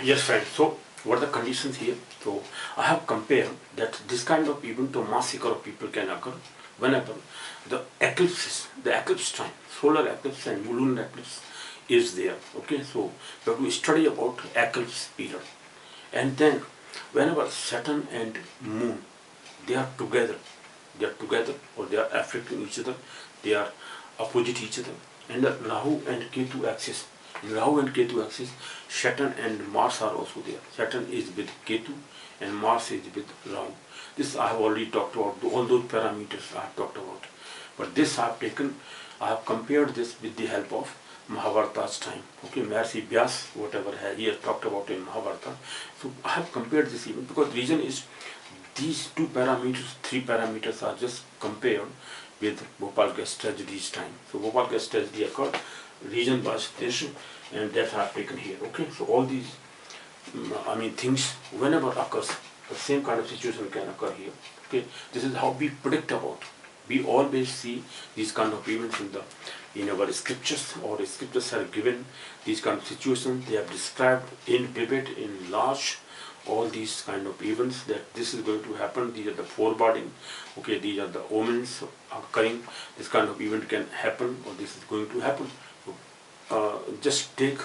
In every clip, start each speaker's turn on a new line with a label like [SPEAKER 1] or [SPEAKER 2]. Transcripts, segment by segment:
[SPEAKER 1] Yes, friend. So, what are the conditions here? So, I have compared that this kind of event or massacre of people can occur whenever the eclipses, the eclipse time, solar eclipse and lunar eclipse is there. Okay, so we have to study about eclipse period, and then whenever Saturn and Moon they are together, or they are affecting each other, they are opposite each other, and the Rahu and Ketu axis. In Rahu and Ketu axis, Saturn and Mars are also there. Saturn is with Ketu and Mars is with Rahu. This I have already talked about, all those parameters I have talked about. But this I have taken, I have compared this with the help of Mahabharata's time. Okay, Maharishi Vyas, whatever he has talked about in Mahabharata. So I have compared this even because the reason is these two parameters, three parameters are just compared with Bhopal gas tragedy's time. So Bhopal gas tragedy occurred, region was this, and that I have taken here. Okay, so all these, things whenever occurs, the same kind of situation can occur here. Okay, this is how we predict about. We always see these kind of events in our scriptures, or the scriptures are given these kind of situations. They have described in vivid, in large, all these kind of events that this is going to happen. These are the foreboding. Okay, these are the omens occurring. This kind of event can happen, or this is going to happen. So, just take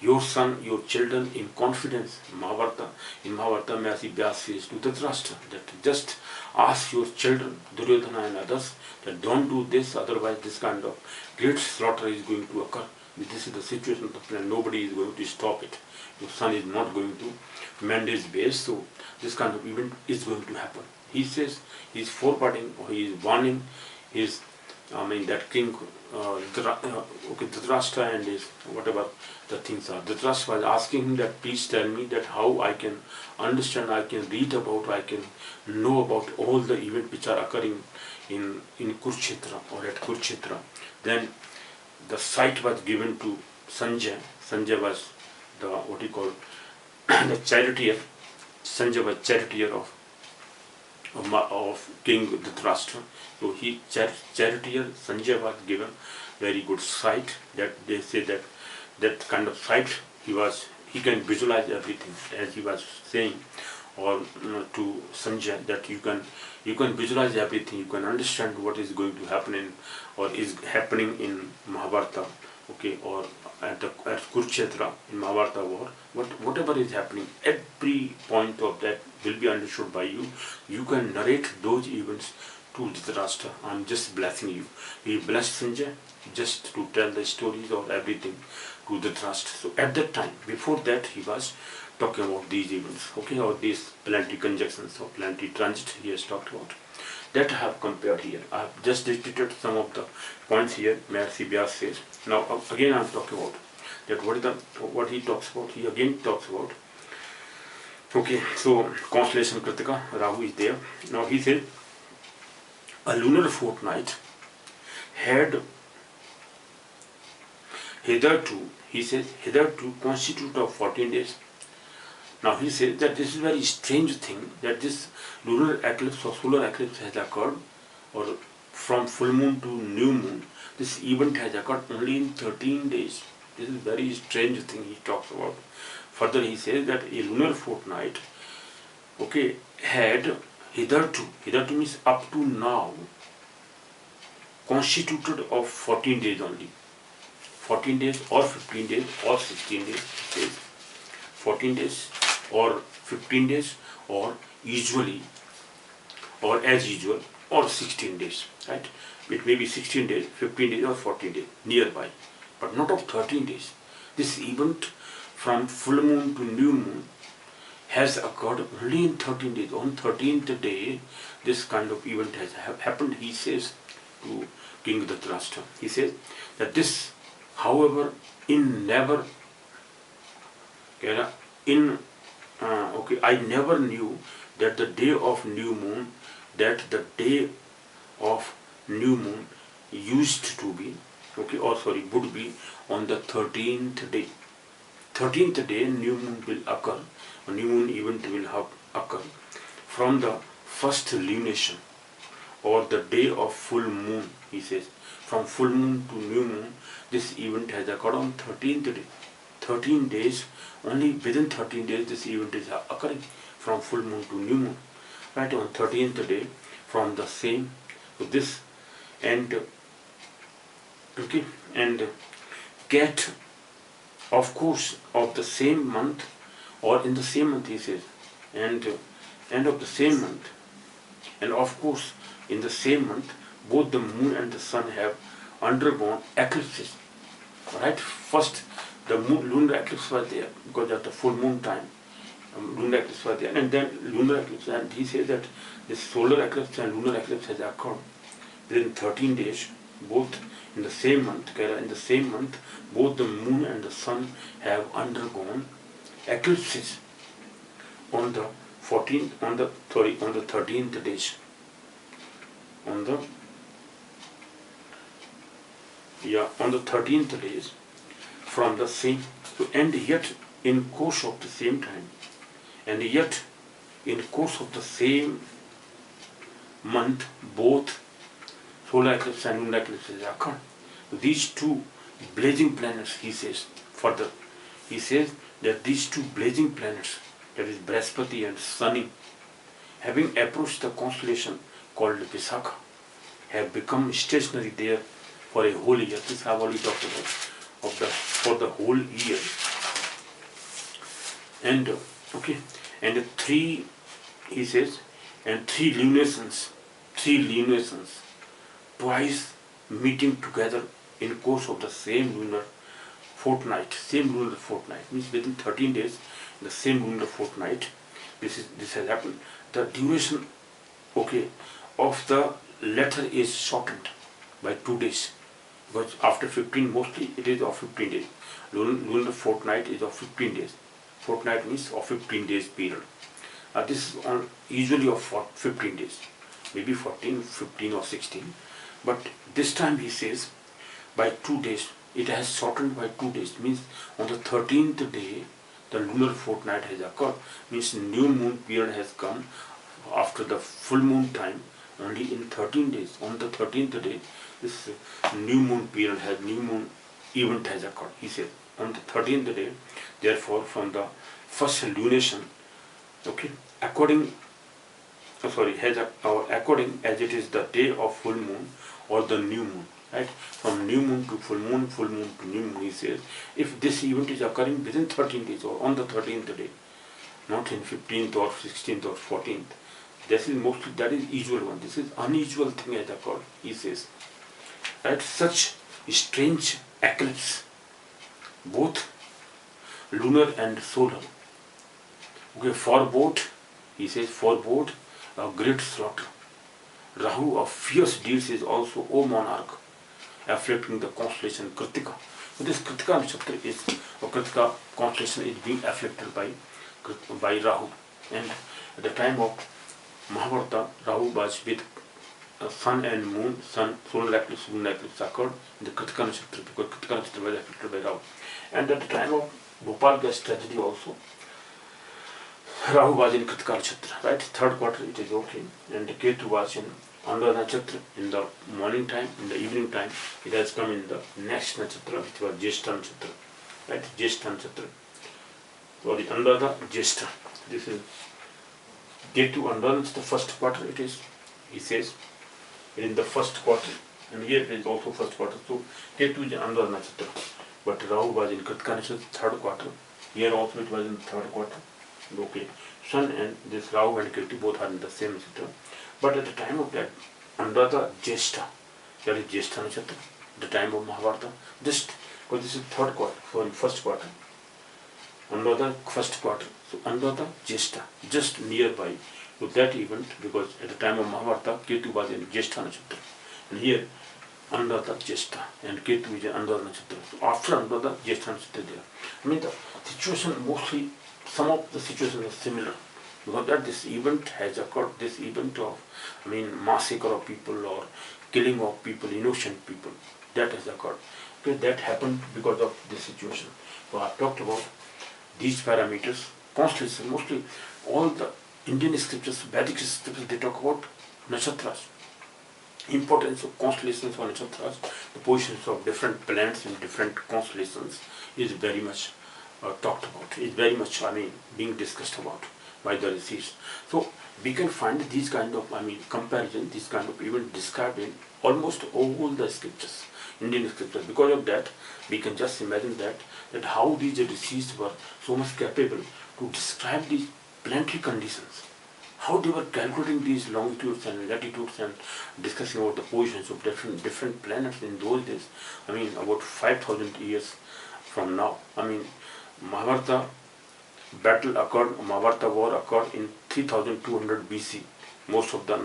[SPEAKER 1] your son, your children in confidence. In Mahabharata, Maharishi Vyas says to Dhritarashtra that just ask your children, Duryodhana and others, that don't do this, otherwise this kind of great slaughter is going to occur. This is the situation of the plan. Nobody is going to stop it. Your son is not going to mend his ways, so this kind of event is going to happen. He says he is foreboding, or he is warning his, that king, Dhritarashtra and his whatever the things are. Dhritarashtra was asking him that please tell me that how I can understand, I can read about, I can know about all the events which are occurring in Kurukshetra or at Kurukshetra. Then the sight was given to Sanjay. Sanjay was the what you call the charioteer. Sanjay was charioteer of King Dhritarashtra. So he charioteer Sanjay was given very good sight. That they say that kind of sight he can visualize everything, as he was saying, or to Sanjay, that you can visualize everything, you can understand what is going to happen or is happening in Mahabharata, okay, or at Kurukshetra in Mahabharata war. Whatever is happening, every point of that will be understood by you. You can narrate those events to Dhritarashtra. I am just blessing you. He blessed Sanjay just to tell the stories of everything to Dhritarashtra. So at that time, before that, he was talking about these events, okay, or these planetary conjunctions or planetary transit he has talked about. That I have compared here. I have just dictated some of the points here. Maharishi Vyas says. Now again I am talking about that. What he talks about? He again talks about. Okay, so constellation Kritika, Rahu is there. Now he said a lunar fortnight had hitherto constitute of 14 days. Now he says that this is a very strange thing, that this lunar eclipse or solar eclipse has occurred, or from full moon to new moon, this event has occurred only in 13 days. This is a very strange thing he talks about. Further he says that a lunar fortnight, okay, had hitherto means up to now, constituted of 14 days only. 14 days or 15 days or 16 days, it says 14 days or 15 days or usually or as usual or 16 days, right? It may be 16 days, 15 days or 14 days nearby, but not of 13 days. This event from full moon to new moon has occurred only in 13 days. On 13th day, this kind of event has happened, he says to King Dhritarashtra. He says that this, however, I never knew that the day of new moon, used to be, would be on the 13th day. 13th day, new moon will occur, a new moon event will occur from the first lunation, or the day of full moon, he says. From full moon to new moon, this event has occurred on 13th day. 13 days, only within 13 days this event is occurring from full moon to new moon. Right, on 13th day from the same, so this, and okay, and get, of course, of the same month, or in the same month, he says, and end of the same month, and of course in the same month both the moon and the sun have undergone eclipses. Right, first the moon, lunar eclipse was there because of the full moon time, lunar eclipse was there, and then lunar eclipse, and he says that this solar eclipse and lunar eclipse has occurred within 13 days, both in the same month. In the same month, both the moon and the sun have undergone eclipses on the 14th, on the 13th days, on the 13th days from the same, and yet in course of the same time, and yet in course of the same month, both solar eclipse and lunar eclipses occur. These two blazing planets, he says further, he says that these two blazing planets, that is Brihaspati and Sunny, having approached the constellation called Visakha, have become stationary there for a whole year. This I have already talked about, for the whole year. And okay, and three, he says, and three lunations, twice meeting together in course of the same lunar fortnight. Same lunar fortnight means within 13 days, the same lunar fortnight. This has happened. The duration, okay, of the letter is shortened by 2 days, because after 15, mostly it is of 15 days. Lunar fortnight is of 15 days. Fortnight means of 15 days period. This is on usually of 15 days, maybe 14, 15 or 16. But this time he says by 2 days, it has shortened by 2 days, means on the 13th day the lunar fortnight has occurred, means new moon period has come after the full moon time, only in 13 days. On the 13th day, this new moon event has occurred, he says, on the 13th day. Therefore, from the first lunation, okay, according as it is the day of full moon or the new moon, right? From new moon to full moon to new moon, he says, if this event is occurring within 13 days or on the 13th day, not in 15th or 16th or 14th, that is usual one. This is unusual thing has occurred, he says. Right? Such strange eclipse, both lunar and solar, okay, forebode, he says, forebode a great slaughter. Rahu of fierce deeds is also, O monarch, afflicting the constellation Kritika. So this Kritika Nakshatra is, or Kritika constellation is being afflicted by Rahu. And at the time of Mahabharata, Rahu was with sun and moon, solar eclipse, lunar eclipse occurred in the Kritika Nakshatra, because Kritika Nakshatra was afflicted by Rahu. And at the time of Bhopal gas tragedy also, Rahu was in Kritika Nakshatra, right? Third quarter it is okay. And Ketu was in Andolan Nakshatra in the morning time, in the evening time. It has come in the next Nakshatra, which was Jyeshtha Nakshatra, right? Jyeshtha Nakshatra. So the Andola Jyeshtha. This is Ketu Andolan, the first quarter it is, he says, in the first quarter. And here it is also first quarter. So Ketu is Andolan Nakshatra. But Rahu was in Kritika Nakshatra, third quarter. Here also it was in the third quarter. Okay, Sun and this Rahu and Ketu both are in the same nakshatra. But at the time of that, under the Jyeshtha, that is Jyeshtha Nakshatra, the time of Mahabharata, just because this is third quarter, so in first quarter, under the first quarter, so under the Jyeshtha, just nearby to that event, because at the time of Mahabharata, Ketu was in Jyeshtha Nakshatra, and here under the Jyeshtha, and Ketu is under the Nakshatra. So after under the Jyeshtha Nakshatra there, I mean the situation mostly, some of the situations are similar, because that this event has occurred, this event of, massacre of people or killing of people, innocent people, that has occurred. Okay, that happened because of this situation. So I talked about these parameters, constellation, mostly all the Indian scriptures, Vedic scriptures, they talk about nakshatras, importance of constellations or nakshatras, the positions of different planets in different constellations is very much talked about, is very much, being discussed about by the receipts. So we can find these kind of, comparison, these kind of event described in almost all the scriptures, Indian scriptures. Because of that, we can just imagine that how these receipts were so much capable to describe these planetary conditions, how they were calculating these longitudes and latitudes and discussing about the positions of different planets in those days. About 5,000 years from now. Mahabharata battle occurred, Mahabharata war occurred in 3200 BC. Most of the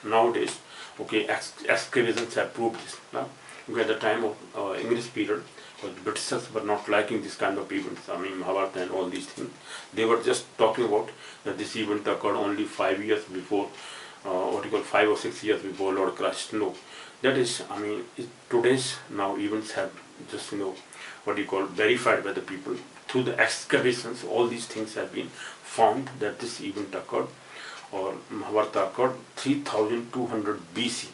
[SPEAKER 1] nowadays, okay, excavations have proved this. At the time of English period, because the Britishers were not liking this kind of events, Mahabharata and all these things. They were just talking about that this event occurred only 5 years before, 5 or 6 years before Lord Christ. No, that is, today's now events have just, verified by the people. Through the excavations, all these things have been found that this event occurred, or Mahabharata occurred 3200 BC,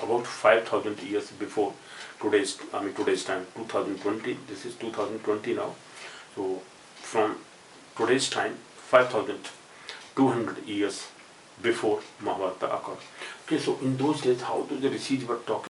[SPEAKER 1] about 5,000 years before today's time, 2020. This is 2020 now. So from today's time, 5,200 years before Mahabharata occurred. Okay, so in those days, how the receipts were talking.